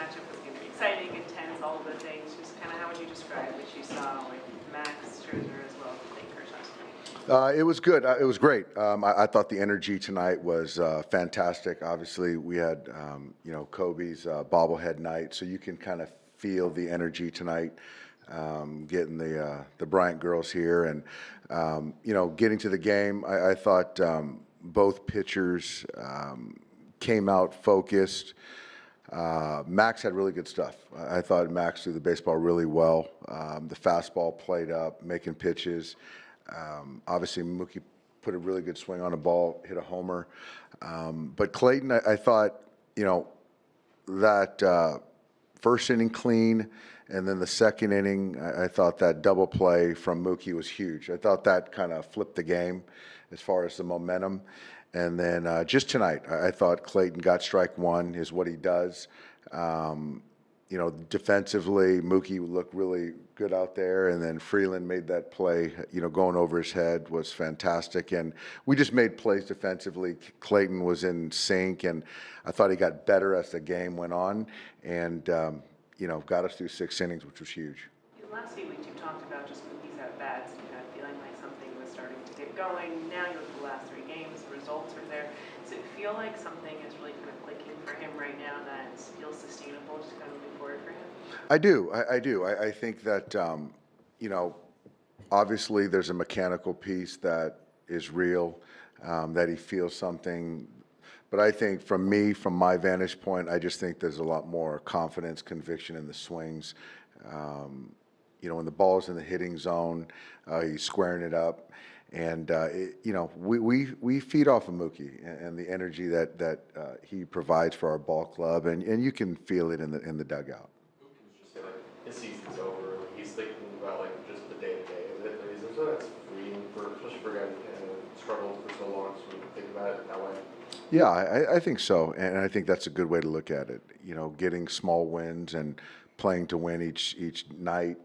matchup was going to be exciting, intense, all of the things. Just kind of how would you describe what you saw with Max Scherzer as well as Clayton Kershaw? It was good. It was great. I thought the energy tonight was fantastic. Obviously, we had Kobe's bobblehead night, so you can kind of feel the energy tonight. Getting the Bryant girls here, and getting to the game, I thought both pitchers came out focused. Max had really good stuff. I thought Max threw the baseball really well. The fastball played up, making pitches. Obviously, Mookie put a really good swing on a ball, hit a homer. But Clayton, I thought, that first inning clean, and then the second inning, I thought that double play from Mookie was huge. I thought that kind of flipped the game as far as the momentum. And then just tonight, I thought Clayton got strike one, is what he does. Defensively, Mookie looked really good out there, and then Freeland made that play, going over his head was fantastic. And we just made plays defensively. Clayton was in sync, and I thought he got better as the game went on, and, got us through 6 innings, which was huge. The last few weeks you've talked about just Mookie's at-bats, feeling like something was starting to get going. Now you look at the last 3 games, the results are there. Does it feel like something is really kind of clicking for him right now that feels sustainable, just kind of moving forward for him? I do. I think that, obviously there's a mechanical piece that is real, that he feels something. But I think from my vantage point, I just think there's a lot more confidence, conviction in the swings. When the ball's in the hitting zone, he's squaring it up. And, we feed off of Mookie and the energy that he provides for our ball club. And you can feel it in the dugout. Mookie's just his season's over. He's thinking about just the day-to-day of it. Is there that's freeing, especially for a guy who struggled for so long, so we can think about it that way? Yeah, I think so, and I think that's a good way to look at it. Getting small wins and playing to win each night,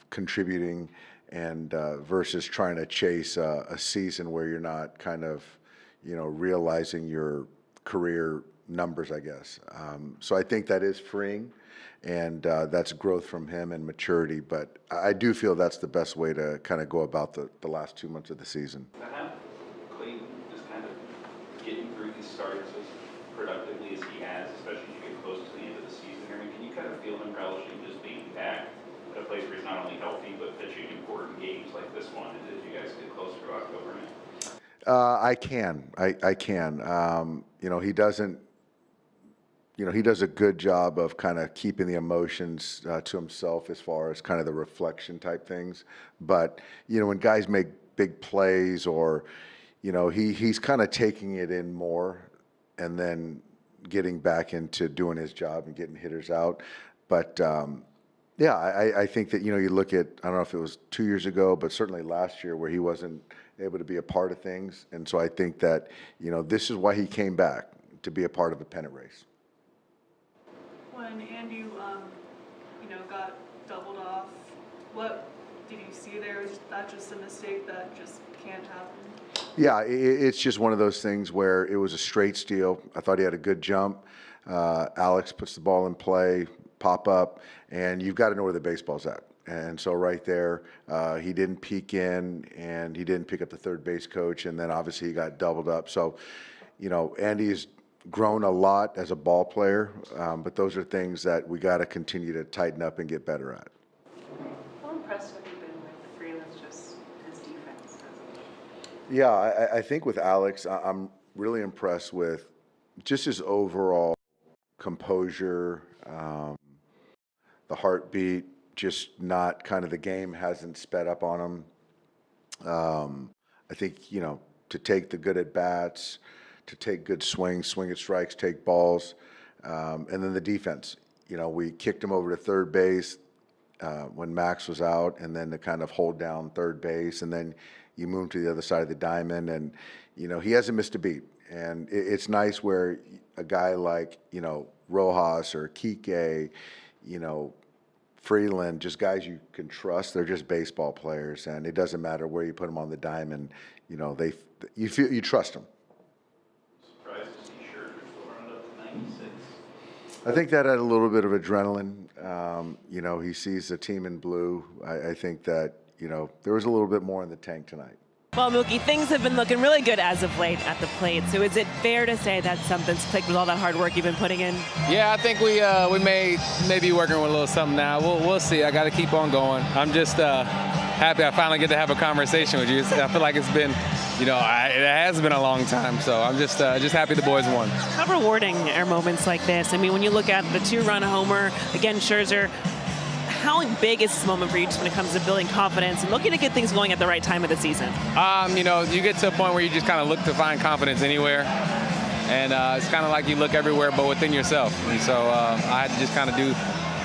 contributing, and versus trying to chase a season where you're not kind of, realizing your career numbers, I guess. So I think that is freeing, and that's growth from him and maturity. But I do feel that's the best way to kind of go about the last 2 months of the season. Clayton just kind of getting through his starts as productively as he has, especially as you get close to the end of the season. Can you kind of feel him relishing just being back at a place where he's not only healthy but pitching important games like this one as you guys get closer to October? I can. He doesn't. He does a good job of kind of keeping the emotions to himself as far as kind of the reflection type things. But when guys make big plays, or he's kind of taking it in more, and then getting back into doing his job and getting hitters out. But I think that, you look at, I don't know if it was 2 years ago, but certainly last year where he wasn't able to be a part of things. And so I think that, this is why he came back, to be a part of a pennant race. When Andy, got doubled off, what did you see there? Was that just a mistake that just can't happen? Yeah, it's just one of those things where it was a straight steal. I thought he had a good jump. Alex puts the ball in play, pop up, and you've got to know where the baseball's at. And so right there, he didn't peek in, and he didn't pick up the third base coach, and then obviously he got doubled up. So, Andy's grown a lot as a ball player, but those are things that we got to continue to tighten up and get better at. How impressed have you been with Freeland's just his defense? Yeah, I think with Alex, I'm really impressed with just his overall composure, the heartbeat, just not kind of, the game hasn't sped up on him. I think, to take the good at bats, to take good swings, swing at strikes, take balls, and then the defense. We kicked him over to third base when Max was out, and then to kind of hold down third base, and then you move to the other side of the diamond, and he hasn't missed a beat. And it's nice where a guy like Rojas or Kike, Freeland, just guys you can trust. They're just baseball players, and it doesn't matter where you put them on the diamond. You trust them. Surprised to see Scherzer still run up to 96. I think that had a little bit of adrenaline. You know, he sees the team in blue. I think that, you know, there was a little bit more in the tank tonight. Well, Mookie, things have been looking really good as of late at the plate. So is it fair to say that something's clicked with all that hard work you've been putting in? Yeah, I think we may be working with a little something now. We'll see. I got to keep on going. I'm just happy I finally get to have a conversation with you. I feel like it's been, you know, it has been a long time. So I'm just happy the boys won. How rewarding are moments like this? I mean, when you look at the 2-run homer against Scherzer, how big is this moment for you just when it comes to building confidence and looking to get things going at the right time of the season? You know, you get to a point where you just kind of look to find confidence anywhere. And it's kind of like you look everywhere but within yourself. And so I had to just kind of do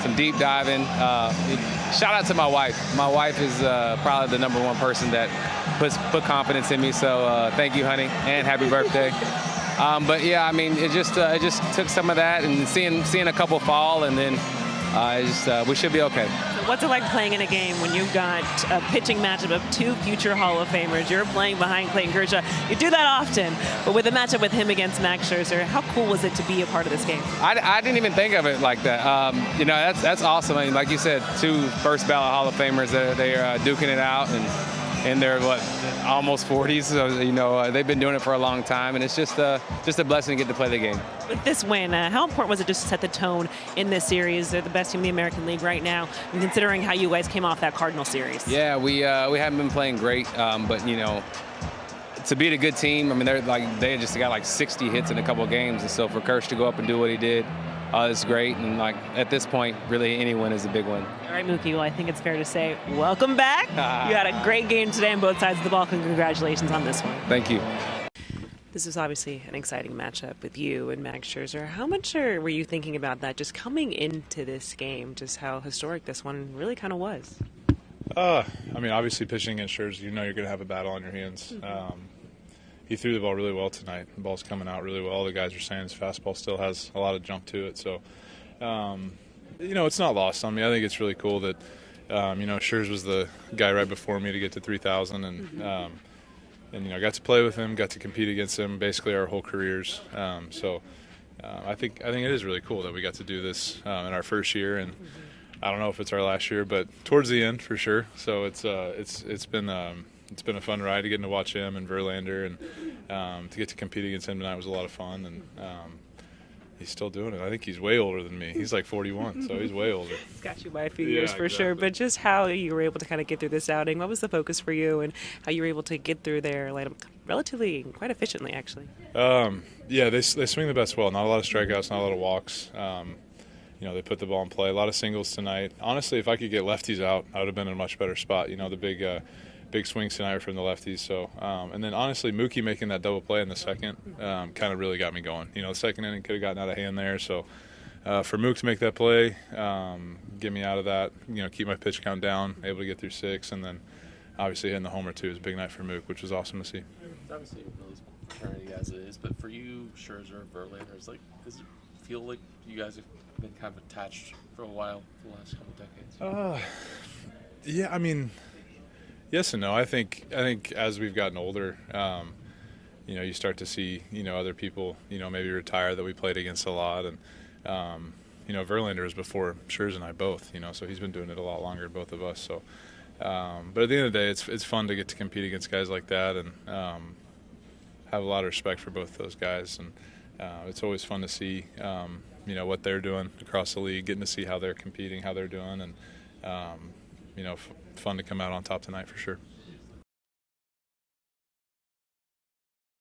some deep diving. Shout out to my wife. My wife is probably the #1 person that put confidence in me. So thank you, honey, and happy birthday. But yeah, I mean, it just took some of that and seeing a couple fall, and then we should be okay. So what's it like playing in a game when you've got a pitching matchup of 2 future Hall of Famers? You're playing behind Clayton Kershaw. You do that often, but with a matchup with him against Max Scherzer, how cool was it to be a part of this game? I didn't even think of it like that. You know, that's awesome. I mean, like you said, 2 first ballot Hall of Famers. They're duking it out, and they're almost 40s. So you know, they've been doing it for a long time, and it's just a blessing to get to play the game. With this win, how important was it just to set the tone in this series? They're the best team in the American League right now, and considering how you guys came off that Cardinal series. Yeah, we haven't been playing great, but you know, to beat a good team, I mean, they just got like 60 hits in a couple of games, and so for Kersh to go up and do what he did, it's great. And like at this point, really any win is a big win. All right, Mookie. Well, I think it's fair to say, welcome back. You had a great game today on both sides of the ball, and congratulations on this one. Thank you. This is obviously an exciting matchup with you and Max Scherzer. How much were you thinking about that just coming into this game, just how historic this one really kind of was? I mean, obviously pitching against Scherzer, you know you're going to have a battle on your hands. He threw the ball really well tonight. The ball's coming out really well. The guys are saying his fastball still has a lot of jump to it. So, you know, it's not lost on me. I think it's really cool that, you know, Scherzer was the guy right before me to get to 3,000. And you know, I got to play with him, got to compete against him basically our whole careers. So I think it is really cool that we got to do this in our first year. And I don't know if it's our last year, but towards the end for sure. So it's been a fun ride to get to watch him and Verlander, and to get to compete against him tonight was a lot of fun. And he's still doing it. I think he's way older than me. He's like 41, so he's way older. He's got you by a few years for sure. But just how you were able to kind of get through this outing, what was the focus for you, and how you were able to get through there like relatively quite efficiently, actually? Yeah, they swing the best well. Not a lot of strikeouts, not a lot of walks. You know, they put the ball in play. A lot of singles tonight. Honestly, if I could get lefties out, I would have been in a much better spot. You know, the big swings tonight from the lefties. So, and then honestly, Mookie making that double play in the second kind of really got me going. You know, the second inning could have gotten out of hand there. So, for Mook to make that play, get me out of that, you know, keep my pitch count down, able to get through 6, and then obviously hitting the homer too is a big night for Mook, which was awesome to see. It's obviously really fraternity as it is, but for you, Scherzer, Verlander, does it feel like you guys have been kind of attached for a while for the last couple decades? Yeah, I mean, yes and no. I think as we've gotten older, you know, you start to see, you know, other people, you know, maybe retire that we played against a lot, and you know, Verlander was before Scherzer and I both, you know, so he's been doing it a lot longer than both of us. So, but at the end of the day, it's fun to get to compete against guys like that, and have a lot of respect for both those guys, and it's always fun to see, you know, what they're doing across the league, getting to see how they're competing, how they're doing, and you know, fun to come out on top tonight for sure.